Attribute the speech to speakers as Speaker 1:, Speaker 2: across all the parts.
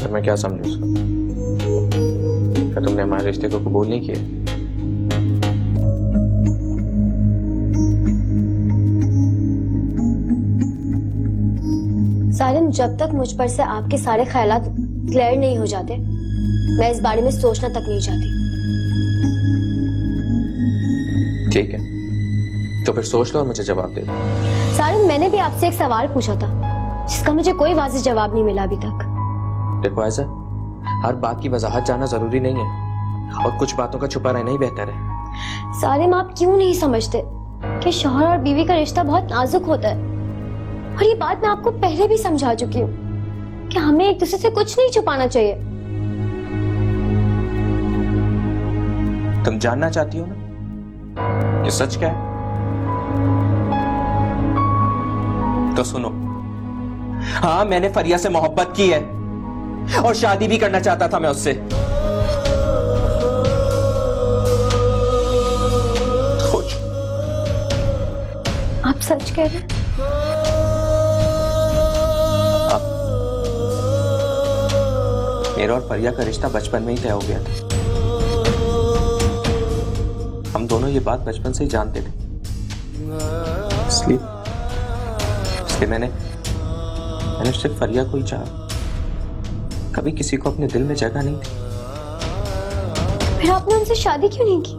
Speaker 1: तो मैं क्या समझू उसको? क्या तुमने हमारे रिश्ते को कबूल नहीं किया?
Speaker 2: सारिम, जब तक मुझ पर से आपके सारे ख्यालात क्लियर नहीं हो जाते, मैं इस बारे में सोचना तक नहीं चाहती।
Speaker 1: ठीक है, तो फिर सोच लो और मुझे जवाब दे दो।
Speaker 2: सारिम, मैंने भी आपसे एक सवाल पूछा था जिसका मुझे कोई वाज़िह जवाब नहीं मिला अभी तक।
Speaker 1: देखो ऐसा, हर बात की वजाहत जानना जरूरी नहीं है और कुछ बातों का छुपा रहना ही बेहतर है।
Speaker 2: सारिम, आप क्यों नहीं समझते कि शौहर और बीवी का रिश्ता बहुत नाजुक होता है? और ये बात मैं आपको पहले भी समझा चुकी हूँ कि हमें एक दूसरे से कुछ नहीं छुपाना चाहिए।
Speaker 1: तुम जानना चाहती हो ना कि सच क्या है? तो सुनो, हाँ मैंने फरिया से मोहब्बत की है और शादी भी करना चाहता था मैं उससे।
Speaker 2: आप सच कह रहे हैं?
Speaker 1: मेरा और फरिया का रिश्ता बचपन में ही तय हो गया था। हम दोनों ये बात बचपन से ही जानते थे, इसलिए मैंने सिर्फ फरिया को ही चाहा, कभी किसी को अपने दिल में जगह नहीं थी।
Speaker 2: फिर आपने उनसे शादी क्यों नहीं की?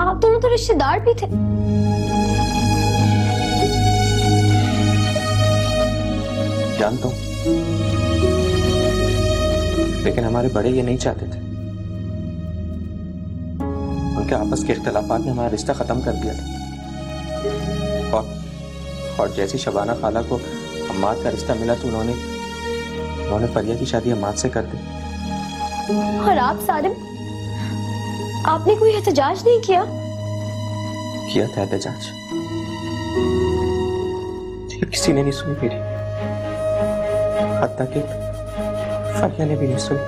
Speaker 2: आप दोनों तो रिश्तेदार भी थे।
Speaker 1: जानता हूं, लेकिन हमारे बड़े ये नहीं चाहते थे। उनके आपस के इख्तिलाफात ने हमारा रिश्ता खत्म कर दिया था। और जैसी शबाना खाला को अम्माद का रिश्ता मिला तो उन्होंने फरिया की शादी अम्माद से कर दी।
Speaker 2: और आप सारिम, आपने कोई एहतजाज नहीं किया?
Speaker 1: किया था एहतजाज, किसी ने नहीं सुनी मेरी, हत्ता कि फरिया ने भी नहीं सुनी।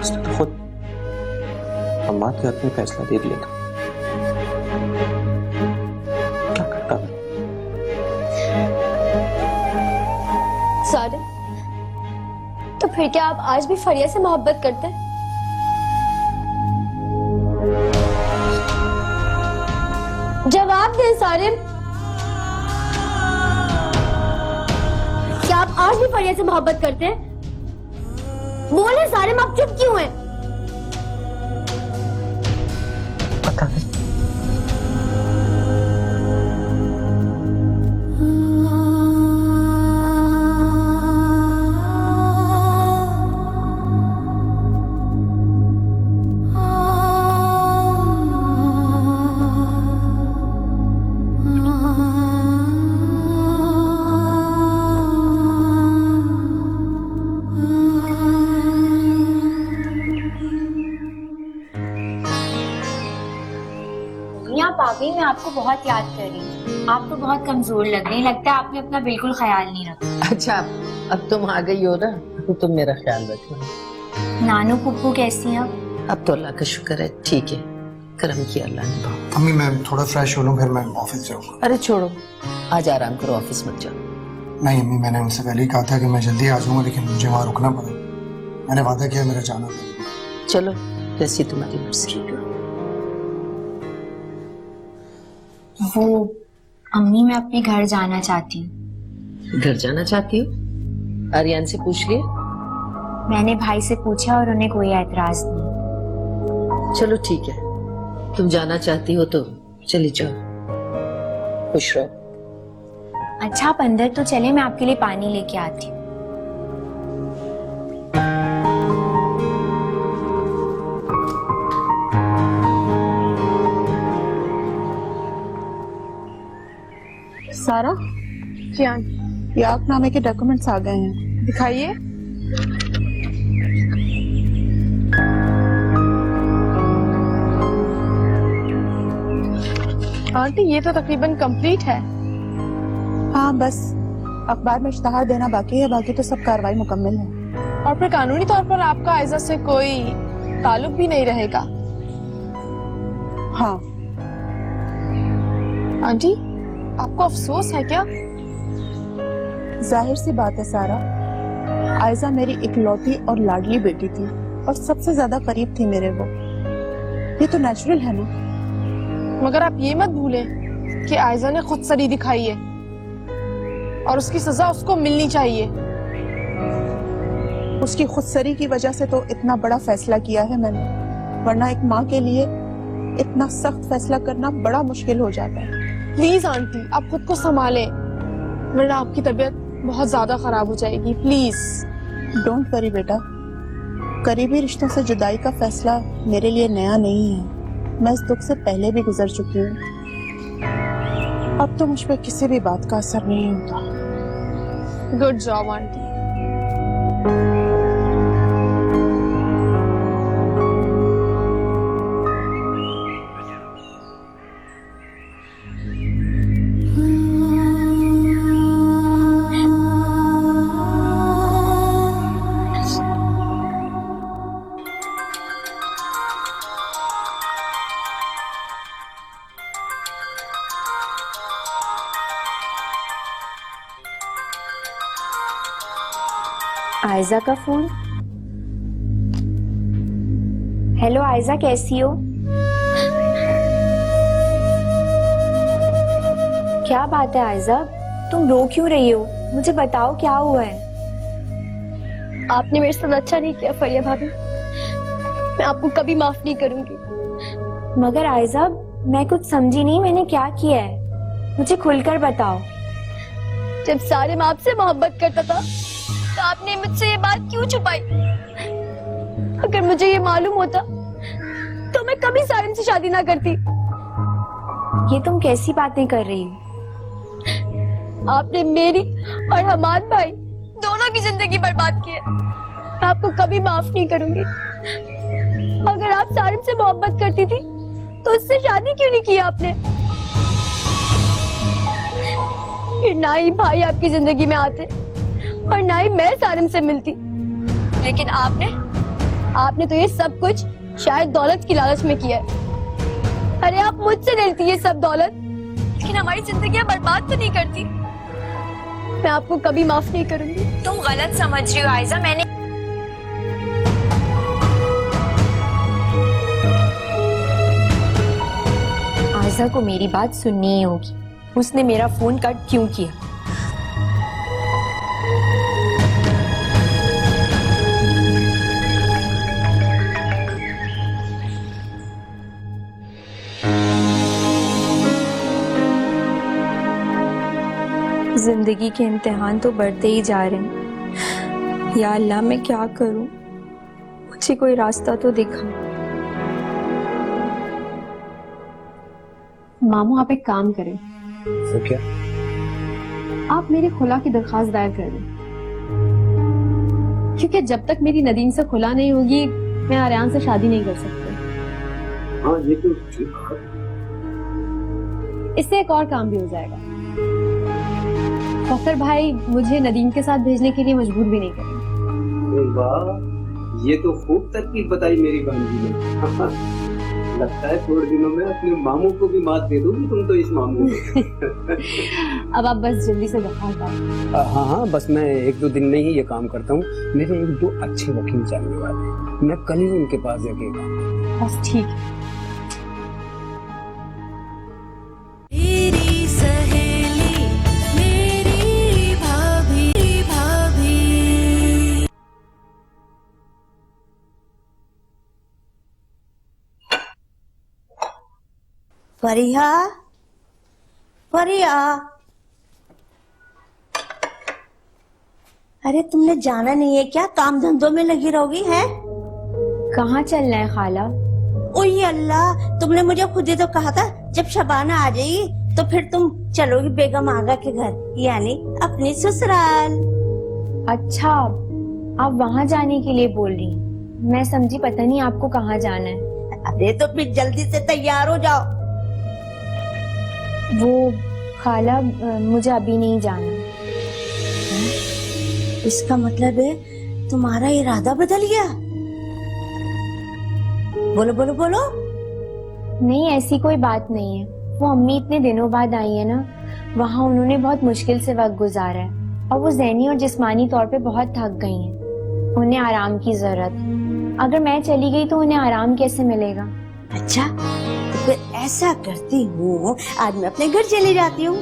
Speaker 1: उसने तो खुद अम्माद के हक में फैसला दे दिया था। क्या करता मैं?
Speaker 2: सारिम, तो फिर क्या आप आज भी फरिया से मोहब्बत करते हैं? जवाब दें सारिम, क्या आप आज भी फरिया से मोहब्बत करते हैं? बोले सारिम, आप चुप क्यों हैं?
Speaker 1: पता नहीं।
Speaker 3: आप आ गई, मैं आपको बहुत याद कर रही हूँ। आप तो बहुत कमजोर लग रही, लगता है आपने अपना बिल्कुल ख्याल नहीं रखा।
Speaker 4: अच्छा, अब तुम आ गई हो ना, तो तुम मेरा ख्याल रखना।
Speaker 3: नानू पुप्पू कैसी हैं
Speaker 4: अब तो अल्लाह का शुक्र है, ठीक है, करम किया अल्लाह ने।
Speaker 5: अम्मी मैं थोड़ा फ्रेश हो लूं, फिर मैं ऑफिस जाऊंगा।
Speaker 4: अरे छोड़ो, आज आराम करो, ऑफिस मत जाओ।
Speaker 5: नहीं अम्मी, मैंने उनसे पहले ही कहा था कि मैं जल्दी आ जाऊंगा, लेकिन मुझे वहाँ रुकना पड़ा। मैंने वादा किया मेरा जाना था।
Speaker 4: चलो, जैसी तुम्हारी मर्जी।
Speaker 3: वो अम्मी, मैं अपने घर जाना चाहती हूँ।
Speaker 4: घर जाना चाहती हो? आर्यन से पूछ लिया?
Speaker 3: मैंने भाई से पूछा और उन्हें कोई एतराज नहीं।
Speaker 4: चलो ठीक है, तुम जाना चाहती हो तो चली जाओ, खुश रहो।
Speaker 3: अच्छा, आप अंदर तो चले, मैं आपके लिए पानी लेके आती हूँ।
Speaker 6: सारा, ये आपनामे के डॉक्यूमेंट्स आ गए हैं, दिखाइए। आंटी, ये तो तकरीबन कंप्लीट है। हाँ, बस अखबार में इश्तहार देना बाकी है, बाकी तो सब कार्रवाई मुकम्मल है। और फिर कानूनी तौर पर आपका आयजा से कोई ताल्लुक भी नहीं रहेगा। हाँ आंटी, आपको अफसोस है क्या? जाहिर सी बात है सारा, आयजा मेरी इकलौती और लाडली बेटी थी और सबसे ज्यादा करीब थी मेरे वो। ये तो नेचुरल है ना।
Speaker 7: मगर आप ये मत भूलें कि आयजा ने खुद सरी दिखाई है और उसकी सजा उसको मिलनी चाहिए।
Speaker 6: उसकी खुदसरी की वजह से तो इतना बड़ा फैसला किया है मैंने, वरना एक माँ के लिए इतना सख्त फैसला करना बड़ा मुश्किल हो जाता है।
Speaker 7: प्लीज आंटी, आप खुद को संभालें, वरना आपकी तबीयत बहुत ज्यादा खराब हो जाएगी। प्लीज।
Speaker 6: डोंट वरी बेटा, करीबी रिश्तों से जुदाई का फैसला मेरे लिए नया नहीं है। मैं इस दुख से पहले भी गुजर चुकी हूँ। अब तो मुझ पे किसी भी बात का असर नहीं होता।
Speaker 7: Good job aunty.
Speaker 3: आयजा का फोन। हेलो आयजा, कैसी हो? क्या बात है आयजा, तुम रो क्यों रही हो? मुझे बताओ क्या हुआ है।
Speaker 2: आपने मेरे साथ अच्छा नहीं किया फरिया भाभी, मैं आपको कभी माफ नहीं करूंगी।
Speaker 3: मगर आयजा, मैं कुछ समझी नहीं, मैंने क्या किया है? मुझे खुलकर बताओ।
Speaker 2: जब सारे माँ आपसे मोहब्बत करता था तो आपने मुझसे ये बात क्यों छुपाई? अगर मुझे ये मालूम होता तो मैं कभी सारिम से शादी ना करती।
Speaker 3: ये तुम कैसी बातें कर रही हो?
Speaker 2: आपने मेरी और हमाद भाई दोनों की जिंदगी बर्बाद की है। मैं आपको कभी माफ नहीं करूंगी। अगर आप सारिम से मोहब्बत करती थी तो उससे शादी क्यों नहीं की आपने? फिर ना ही भाई आपकी जिंदगी में आते और ना ही मैं सारिम से मिलती। लेकिन आपने तो ये सब कुछ शायद दौलत की लालच में किया है। अरे आप मुझसे लेती ये सब दौलत, लेकिन हमारी जिंदगियां बर्बाद तो नहीं करती। मैं आपको कभी माफ नहीं करूंगी।
Speaker 3: तुम गलत समझ रही हो आयजा। मैंने आयजा को मेरी बात सुननी ही होगी। उसने मेरा फोन कट क्यों किया? जिंदगी के इम्तिहान तो बढ़ते ही जा रहे हैं। या अल्लाह, मैं क्या करूं? मुझे कोई रास्ता तो दिखा।
Speaker 8: मामू, आप एक काम करें।
Speaker 5: वो क्या?
Speaker 8: आप मेरी खुला की दरखास्त दायर कर दें, क्योंकि जब तक मेरी नदीम से खुला नहीं होगी मैं आर्यान से शादी नहीं कर सकती।
Speaker 5: हाँ, ये तो ठीक है।
Speaker 8: इससे एक और काम भी हो जाएगा। फखर भाई मुझे नदीम के साथ भेजने के लिए मजबूर भी नहीं करेंगे।
Speaker 9: वाह, ये तो खूब तरकीब बताई मेरी भांजी ने। लगता है थोड़े दिनों में अपने मामू को भी मात दे दोगी तुम तो इस मामले में।
Speaker 8: अब आप बस जल्दी से दरखास्त डालें।
Speaker 9: हाँ, बस मैं 1-2 दिन में ही ये काम करता हूँ। मेरे 1-2 अच्छे वकील जानने वाले हैं, मैं कल ही उनके पास जाके काम करता हूँ।
Speaker 8: बस ठीक है।
Speaker 10: फरिया, फरिया, अरे तुमने जाना नहीं है क्या? काम धंधों में लगी रहोगी है?
Speaker 3: कहाँ चलना है खाला?
Speaker 10: ओए अल्लाह, तुमने मुझे खुद ही तो कहा था जब शबाना आ जाएगी तो फिर तुम चलोगी बेगम आगा के घर, यानी अपनी ससुराल।
Speaker 3: अच्छा, आप वहाँ जाने के लिए बोल रही हैं। मैं समझी पता नहीं आपको कहाँ जाना है।
Speaker 10: अरे तो फिर जल्दी से तैयार हो जाओ।
Speaker 3: वो खाला, मुझे अभी नहीं जाना।
Speaker 10: इसका मतलब है तुम्हारा इरादा बदल गया? बोलो बोलो बोलो।
Speaker 3: नहीं, ऐसी कोई बात नहीं है। वो अम्मी इतने दिनों बाद आई है ना, वहाँ उन्होंने बहुत मुश्किल से वक्त गुजारा है। और वो ज़हनी और जिस्मानी तौर पे बहुत थक गई हैं। उन्हें आराम की जरूरत है। अगर मैं चली गई तो उन्हें आराम कैसे मिलेगा?
Speaker 10: अच्छा, तो फिर ऐसा करती हूँ, आज मैं अपने घर चली जाती हूँ।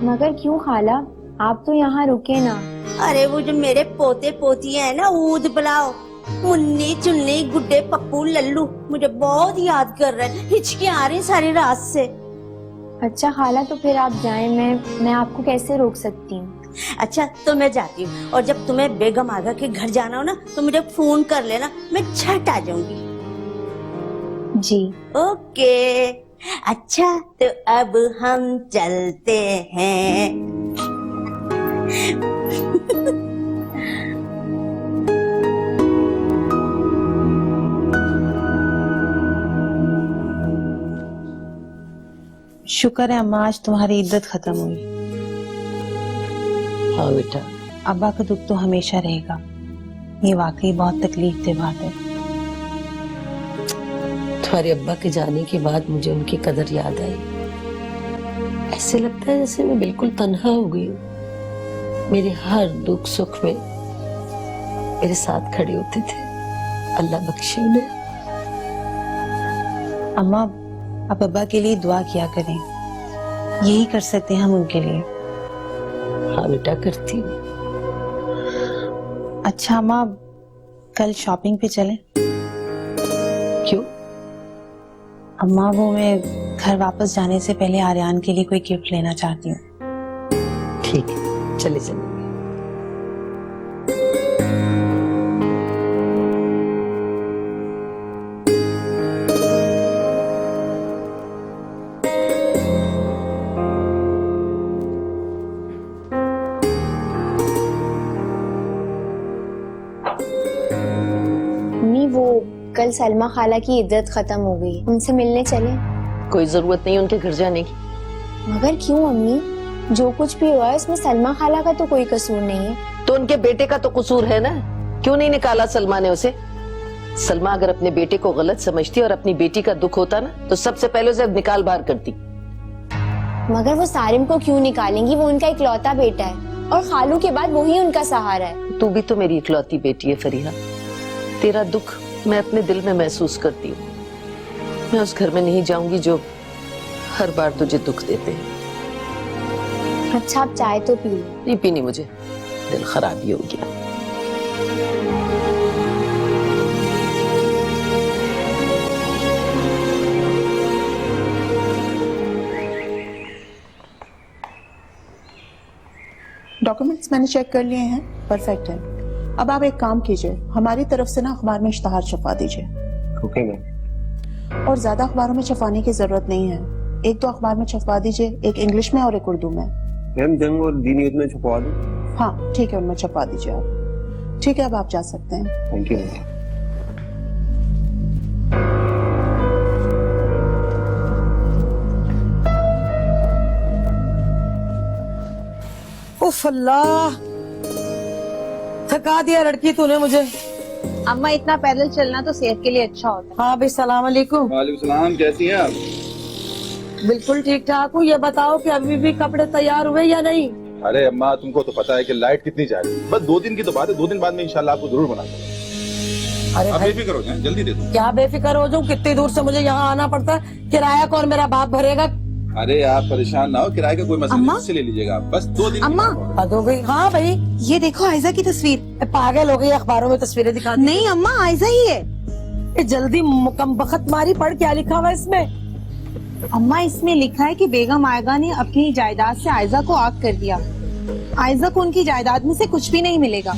Speaker 3: मगर क्यों खाला, आप तो यहाँ रुके ना।
Speaker 10: अरे वो जो मेरे पोते पोतियां है ना, ऊद बुलाओ, मुन्नी चुन्नी गुड्डे पप्पू लल्लू, मुझे बहुत याद कर रहे हैं, हिचकी आ रही सारी रात से।
Speaker 3: अच्छा खाला, तो फिर आप जाएं, मैं आपको कैसे रोक सकती हूँ?
Speaker 10: अच्छा तो मैं जाती हूँ, और जब तुम्हें बेगम आगा के घर जाना हो ना तो मुझे फोन कर लेना, मैं झट आ जाऊंगी।
Speaker 3: जी
Speaker 10: ओके। अच्छा तो अब हम चलते हैं।
Speaker 6: शुक्र है अम्मा, आज तुम्हारी इद्दत खत्म हुई।
Speaker 4: हाँ बेटा,
Speaker 6: अब्बा का दुख तो हमेशा रहेगा। ये वाकई बहुत तकलीफ दे बात है।
Speaker 4: तुम्हारे अब्बा के जाने के बाद मुझे उनकी कदर याद आई। ऐसे लगता है जैसे मैं बिल्कुल तन्हा हो गई हूँ। मेरे हर दुख सुख में मेरे साथ खड़े होते थे। अल्लाह बख्शे उन्हें।
Speaker 6: अम्मा, आप अब्बा के लिए दुआ किया करें, यही कर सकते हैं हम उनके लिए।
Speaker 4: हाँ बेटा, करती हूँ।
Speaker 6: अच्छा अम्मा, कल शॉपिंग पे चलें?
Speaker 4: क्यों?
Speaker 6: अम्मा, वो मैं घर वापस जाने से पहले आर्यान के लिए कोई गिफ्ट लेना चाहती हूँ।
Speaker 4: ठीक है, चले चलेंगे।
Speaker 3: मम्मी, वो कल सलमा खाला की इद्दत खत्म हो गई, उनसे मिलने चले?
Speaker 4: कोई जरूरत नहीं उनके घर जाने की।
Speaker 3: मगर क्यों अम्मी? जो कुछ भी हुआ है उसमें सलमा खाला का तो कोई कसूर नहीं है।
Speaker 4: तो उनके बेटे का तो कसूर है ना। क्यों नहीं निकाला सलमा ने उसे? सलमा अगर अपने बेटे को गलत समझती और अपनी बेटी का दुख होता ना तो सबसे पहले उसे निकाल बाहर करती।
Speaker 3: मगर वो सारिम को क्यों निकालेंगी? वो उनका इकलौता बेटा है और खालू के बाद वही उनका सहारा है।
Speaker 4: तू भी तो मेरी इकलौती बेटी है फरीहा। तेरा दुख मैं अपने दिल में महसूस करती हूँ। मैं उस घर में नहीं जाऊंगी जो हर बार तुझे दुख देते हैं।
Speaker 3: अच्छा, आप चाय तो पी लो।
Speaker 4: नहीं पीनी मुझे, दिल खराब ही हो गया।
Speaker 6: डॉक्यूमेंट्स मैंने चेक कर लिए हैं, परफेक्ट है। अब आप एक काम कीजिए, हमारी तरफ से ना अखबार में इश्तहार छपवा दीजिए।
Speaker 1: Okay ma'am.
Speaker 6: और ज्यादा अखबारों में छपवाने की जरूरत नहीं है, एक दो अखबार में छपवा दीजिए, एक इंग्लिश में और एक उर्दू में।
Speaker 9: मैम जंग और दीनी में छपवा दूं?
Speaker 6: हाँ ठीक है, उनमें छपवा दीजिए आप। ठीक है, अब आप जा सकते हैं।
Speaker 9: Thank you.
Speaker 11: उफ अल्लाह, थका दिया लड़की तूने मुझे।
Speaker 8: अम्मा, इतना पैदल चलना तो सेहत के लिए अच्छा होता है।
Speaker 11: हाँ भाई, सलाम अलैकुम।
Speaker 9: वालेकुम सलाम, कैसी हैं आप?
Speaker 11: बिल्कुल ठीक ठाक हूँ। ये बताओ कि अभी भी कपड़े तैयार हुए या नहीं?
Speaker 12: अरे अम्मा, तुमको तो पता है कि लाइट कितनी जा रही है। बस 2 दिन की तो बात है, 2 दिन बाद में इंशाल्लाह आपको जरूर बना दूंगा।
Speaker 11: अरे
Speaker 12: आप
Speaker 11: भाई,
Speaker 12: बेफिक्र हो जाएं, जल्दी दे दूं।
Speaker 11: क्या बेफिक्र हो जाऊँ? कितनी दूर से मुझे यहाँ आना पड़ता है, किराया कौन मेरा बाप भरेगा?
Speaker 12: अरे आप परेशान ना हो, किराए का कोई मसला
Speaker 6: अम्मा?
Speaker 12: नहीं, इससे ले लीजिएगा आप। बस 2 दिन।
Speaker 6: अम्मा?
Speaker 11: हद हो गई। हाँ भाई,
Speaker 6: ये देखो आयजा की तस्वीर।
Speaker 11: पागल हो गई, अखबारों में तस्वीरें दिखाती।
Speaker 6: नहीं अम्मा, आयजा ही है।
Speaker 11: ये जल्दी मुकम बखत मारी पढ़, क्या लिखा हुआ है इसमें?
Speaker 6: अम्मा, इसमें लिखा है कि बेगम आयगा ने अपनी जायदाद से आयजा को आग कर दिया। आयजा को उनकी जायदाद में से कुछ भी नहीं मिलेगा।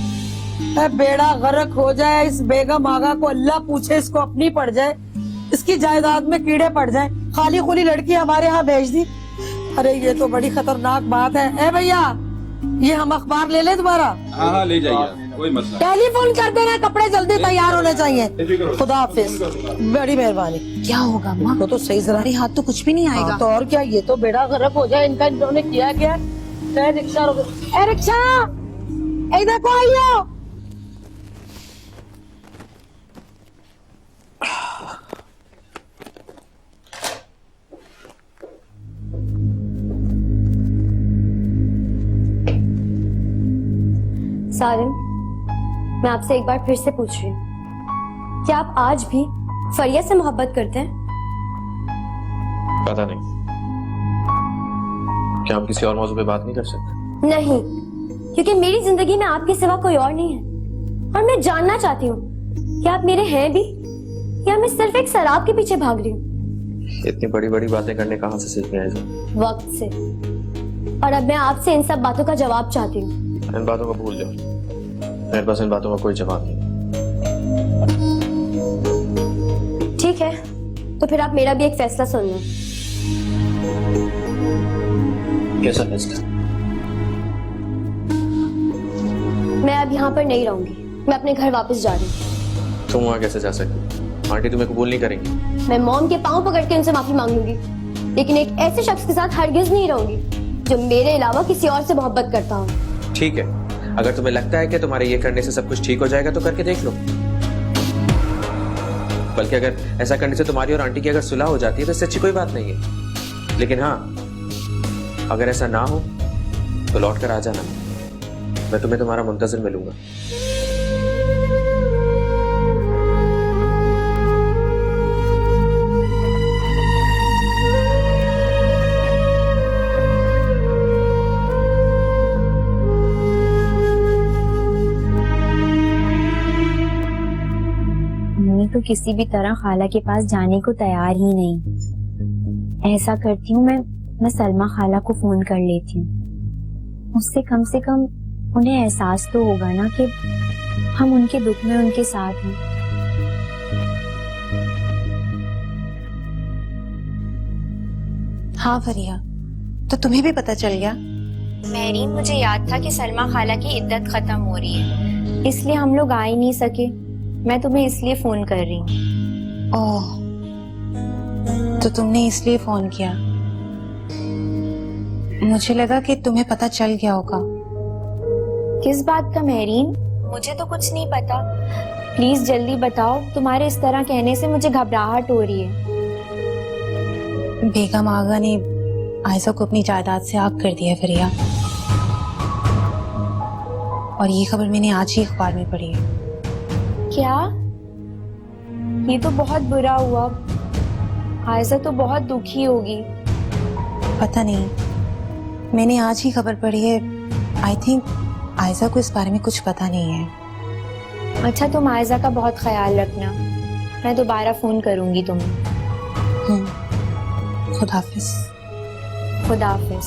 Speaker 11: बेड़ा गर्क हो जाए इस बेगम आगा को, अल्लाह पूछे इसको अपनी पड़ जाए, इसकी जायदाद में कीड़े पड़ जाए। खाली खुली लड़की हमारे यहाँ भेज दी। अरे ये तो बड़ी खतरनाक बात है। ए भैया, ये हम अखबार ले लें तुम्हारा?
Speaker 12: हाँ हाँ, ले जाइए आप, कोई मसला नहीं।
Speaker 11: टेलीफोन कर देना, कपड़े जल्दी तैयार होने चाहिए।
Speaker 12: बेफिक्र हो।
Speaker 11: खुदा हाफिज, बड़ी मेहरबानी।
Speaker 6: क्या होगा अम्मा?
Speaker 11: तो सही जरा।
Speaker 6: हमारे हाथ तो कुछ भी नहीं आएगा।
Speaker 11: हाँ, तो और क्या, ये तो बेड़ा गर्क हो जाए इनका। इन्होंने किया क्या? रिक्शा रोक। ए रिक्शा, इधर को आइयो।
Speaker 2: सारिम, मैं आपसे एक बार फिर से पूछ रही हूँ, क्या आप आज भी फरिया से मोहब्बत करते हैं?
Speaker 1: पता नहीं, क्या हम किसी और मौजू पे बात नहीं कर सकते?
Speaker 2: नहीं, क्योंकि मेरी जिंदगी में आपके सिवा कोई और नहीं है और मैं जानना चाहती हूँ कि आप मेरे हैं भी या मैं सिर्फ एक शराब के पीछे भाग रही हूँ।
Speaker 1: इतनी बड़ी बड़ी बातें करने कहाँ से सीख आए?
Speaker 2: वक्त से। और अब मैं आपसे इन सब बातों का जवाब चाहती हूँ।
Speaker 1: इन बातों को भूल जाओ, मेरे पास इन बातों का कोई जवाब नहीं।
Speaker 2: ठीक है, तो फिर आप मेरा भी एक फैसला सुन लो।
Speaker 1: कैसा फैसला?
Speaker 2: मैं अब यहाँ पर नहीं रहूंगी, मैं अपने घर वापस जा रही हूँ।
Speaker 1: तुम वहाँ कैसे जा सकती? आंटी तुम्हें कबूल नहीं करेंगी।
Speaker 2: मैं मॉम के पांव पकड़ के उनसे माफी मांग लूंगी, लेकिन एक ऐसे शख्स के साथ हरगिज नहीं रहूंगी जो मेरे अलावा किसी और से मोहब्बत करता हो।
Speaker 1: ठीक है, अगर तुम्हें लगता है कि तुम्हारे ये करने से सब कुछ ठीक हो जाएगा तो करके देख लो। बल्कि अगर ऐसा करने से तुम्हारी और आंटी की अगर सुलह हो जाती है तो इससे अच्छी कोई बात नहीं है। लेकिन हाँ, अगर ऐसा ना हो तो लौट कर आ जाना, मैं तुम्हें तुम्हारा मुंतज़िर मिलूंगा।
Speaker 3: मैं तो किसी भी तरह खाला के पास जाने को तैयार ही नहीं। ऐसा करती हूँ, मैं सलमा खाला को फोन कर लेती हूँ। उससे कम से कम उन्हें एहसास तो होगा ना कि हम उनके दुख में उनके साथ हैं।
Speaker 6: हाँ फरिया, तो तुम्हें भी पता चल गया?
Speaker 3: मेरीन, मुझे याद था कि सलमा खाला की इद्दत खत्म हो रही है, इसलिए हम लोग आ ही नहीं सके। मैं तुम्हें इसलिए फोन कर रही हूँ।
Speaker 6: ओह, तो तुमने इसलिए फोन किया? मुझे लगा कि तुम्हें पता चल गया होगा।
Speaker 3: किस बात का मेरीन? मुझे तो कुछ नहीं पता। प्लीज जल्दी बताओ, तुम्हारे इस तरह कहने से मुझे घबराहट हो रही है।
Speaker 6: बेगम आगा ने आयशा को अपनी जायदाद से आग कर दिया फरिया, और ये खबर मैंने आज ही अखबार में पढ़ी है।
Speaker 3: क्या? ये तो बहुत बुरा हुआ। आयशा तो बहुत दुखी होगी।
Speaker 6: पता नहीं, मैंने आज ही खबर पढ़ी है। आई थिंक आयशा को इस बारे में कुछ पता नहीं है।
Speaker 3: अच्छा, तुम आयशा का बहुत ख्याल रखना। मैं दोबारा फोन करूंगी तुम्हें।
Speaker 6: खुदाफिज।
Speaker 3: खुदाफिज।